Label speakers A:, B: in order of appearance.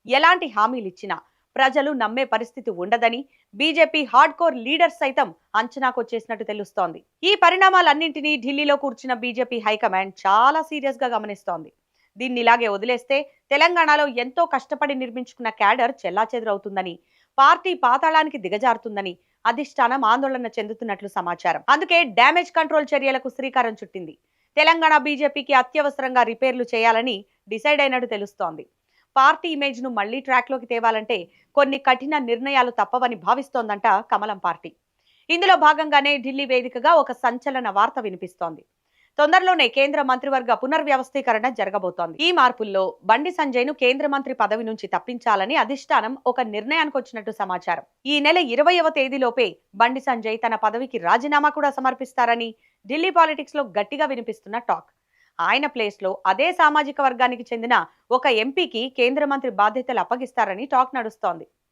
A: ఎలాంటి హామీలు ఇచ్చినా ప్రజలు నమ్మే పరిస్థితి ఉండదని బీజేపీ హార్డ్ కోర్ లీడర్స్ సైతం అంచనాకొచ్చేసినట్టు తెలుస్తోంది. ఈ పరిణామాలన్నింటినీ ఢిల్లీలో కూర్చున్న బీజేపీ హైకమాండ్ చాలా సీరియస్ గా గమనిస్తోంది. దీన్ని ఇలాగే వదిలేస్తే తెలంగాణలో ఎంతో కష్టపడి నిర్మించుకున్న క్యాడర్ చెల్లాచెదురవుతుందని, పార్టీ పాతాళానికి దిగజారుతుందని అధిష్టానం ఆందోళన చెందుతున్నట్లు సమాచారం. అందుకే డ్యామేజ్ కంట్రోల్ చర్యలకు శ్రీకారం చుట్టింది. తెలంగాణ బీజేపీకి అత్యవసరంగా రిపేర్లు చేయాలని డిసైడ్ అయినట్టు తెలుస్తోంది. పార్టీ ఇమేజ్ ను మళ్లీ ట్రాక్ లోకి తేవాలంటే కొన్ని కఠిన నిర్ణయాలు తప్పవని భావిస్తోందంట కమలం పార్టీ. ఇందులో భాగంగానే ఢిల్లీ వేదికగా ఒక సంచలన వార్త వినిపిస్తోంది. తొందరలోనే కేంద్ర మంత్రివర్గ పునర్వ్యవస్థీకరణ జరగబోతోంది. ఈ మార్పుల్లో బండి సంజయ్ ను కేంద్ర మంత్రి పదవి నుంచి తప్పించాలని అధిష్టానం ఒక నిర్ణయానికి వచ్చినట్టు సమాచారం. ఈ నెల 20వ తేదీలోపే బండి సంజయ్ తన పదవికి రాజీనామా కూడా సమర్పిస్తారని ఢిల్లీ పాలిటిక్స్ లో గట్టిగా వినిపిస్తున్న టాక్. ఆయన ప్లేస్ లో అదే సామాజిక వర్గానికి చెందిన ఒక ఎంపీకి కేంద్ర మంత్రి బాధ్యతలు అప్పగిస్తారని టాక్ నడుస్తోంది.